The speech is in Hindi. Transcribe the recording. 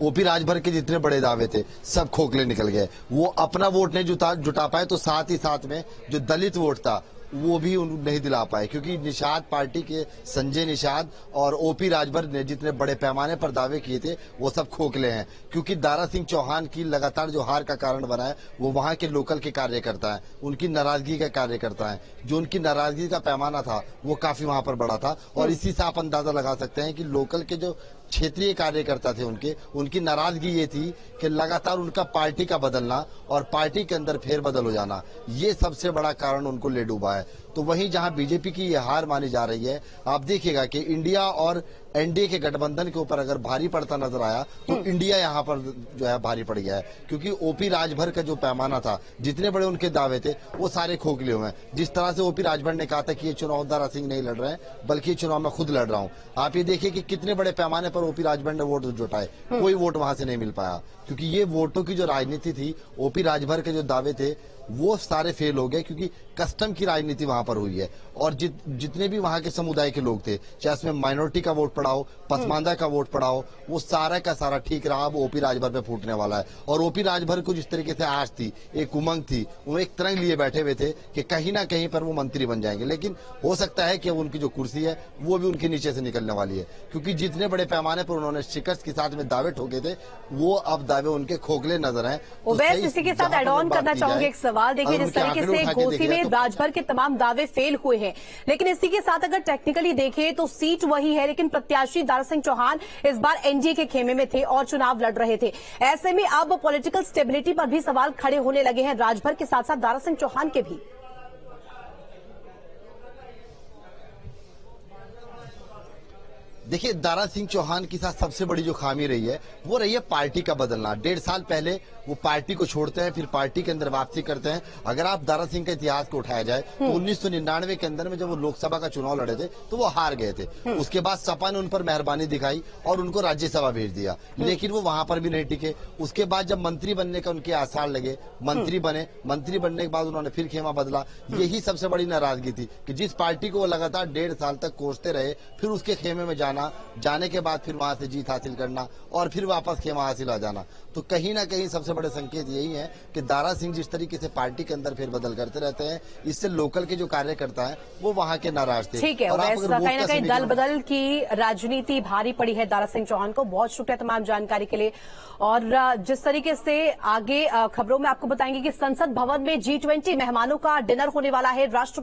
ओपी राजभर के जितने बड़े दावे थे सब खोखले निकल गए। वो अपना वोट नहीं जुटा पाए, तो साथ ही साथ में जो दलित वोट था वो भी नहीं दिला पाए, क्योंकि निषाद पार्टी के संजय निषाद और ओपी राजभर ने जितने बड़े पैमाने पर दावे किए थे वो सब खोखले हैं। क्योंकि दारा सिंह चौहान की लगातार जो हार का कारण बना है वो वहां के लोकल के कार्यकर्ता है, उनकी नाराजगी का कार्यकर्ता है। जो उनकी नाराजगी का पैमाना था वो काफी वहां पर बड़ा था, और इसी से आप अंदाजा लगा सकते हैं कि लोकल के जो क्षेत्रीय कार्यकर्ता थे उनकी नाराजगी ये थी कि लगातार उनका पार्टी का बदलना और पार्टी के अंदर फेरबदल हो जाना, ये सबसे बड़ा कारण उनको ले डूबा है। तो वहीं जहां बीजेपी की ये हार मानी जा रही है, आप देखिएगा कि इंडिया और एनडीए के गठबंधन के ऊपर अगर भारी पड़ता नजर आया तो इंडिया यहां पर जो है भारी पड़ गया है, क्योंकि ओपी राजभर का जो पैमाना था, जितने बड़े उनके दावे थे वो सारे खोखले हुए हैं। जिस तरह से ओपी राजभर ने कहा था कि ये चुनाव दारा सिंह नहीं लड़ रहे हैं बल्कि ये चुनाव मैं खुद लड़ रहा हूं, आप ये देखिए कि कितने बड़े पैमाने पर ओपी राजभर ने वोट जुटाए, कोई वोट वहां से नहीं मिल पाया, क्योंकि ये वोटों की जो राजनीति थी, ओपी राजभर के जो दावे थे वो सारे फेल हो गए, क्योंकि कस्टम की राजनीति वहां पर हुई है। और जितने भी वहां के समुदाय के लोग थे, चाहे उसमें माइनॉरिटी का वोट पड़ा हो, पसमानदा का वोट पड़ा हो, वो सारा का सारा ठीक रहा, वो ओपी राजभर पे फूटने वाला है। और ओपी राजभर को जिस तरीके से आश थी, एक उमंग थी, वो एक तरंग लिए बैठे हुए थे कि कहीं ना कहीं पर वो मंत्री बन जाएंगे, लेकिन हो सकता है कि उनकी जो कुर्सी है वो भी उनके नीचे से निकलने वाली है, क्योंकि जितने बड़े पैमाने पर उन्होंने शिकस्त के साथ में दावे ठोके थे वो अब दावे उनके खोखले नजर हैं। इसी के साथ एड ऑन करना चाहूंगे एक सवाल। देखिए, जिस तरीके से घोसी में राजभर के तमाम दावे फेल हुए हैं, लेकिन इसी के साथ अगर टेक्निकली देखें तो सीट वही है, लेकिन प्रत्याशी दारा सिंह चौहान इस बार एनडीए के खेमे में थे और चुनाव लड़ रहे थे। ऐसे में अब पॉलिटिकल स्टेबिलिटी पर भी सवाल खड़े होने लगे हैं, राजभर के साथ साथ दारा सिंह चौहान के भी। देखिए, दारा सिंह चौहान के साथ सबसे बड़ी जो खामी रही है वो रही है पार्टी का बदलना। 1.5 साल पहले वो पार्टी को छोड़ते हैं, फिर पार्टी के अंदर वापसी करते हैं। अगर आप दारा सिंह के इतिहास को उठाया जाए तो 1999 के अंदर में जब वो लोकसभा का चुनाव लड़े थे तो वो हार गए थे। उसके बाद सपा ने उन पर मेहरबानी दिखाई और उनको राज्यसभा भेज दिया, लेकिन वो वहां पर भी नहीं टिके। उसके बाद जब मंत्री बनने का उनके आसार लगे, मंत्री बने, मंत्री बनने के बाद उन्होंने फिर खेमा बदला। यही सबसे बड़ी नाराजगी थी कि जिस पार्टी को वो लगातार 1.5 साल तक कोसते रहे, फिर उसके खेमे में जाने के बाद फिर वहां से जीत हासिल करना और फिर वापस खेमा हासिल आ जाना। तो कहीं ना कहीं सबसे बड़े संकेत यही है कि दारा सिंह जिस तरीके से पार्टी के अंदर फेरबदल करते रहते हैं, इससे लोकल के जो कार्यकर्ता हैं वो वहां के नाराज थे। ठीक है, और कहीं ना कहीं दल बदल की राजनीति भारी पड़ी है दारा सिंह चौहान को। बहुत शुक्रिया तमाम जानकारी के लिए। और जिस तरीके से आगे खबरों में आपको बताएंगे कि संसद भवन में G20 मेहमानों का डिनर होने वाला है। राष्ट्र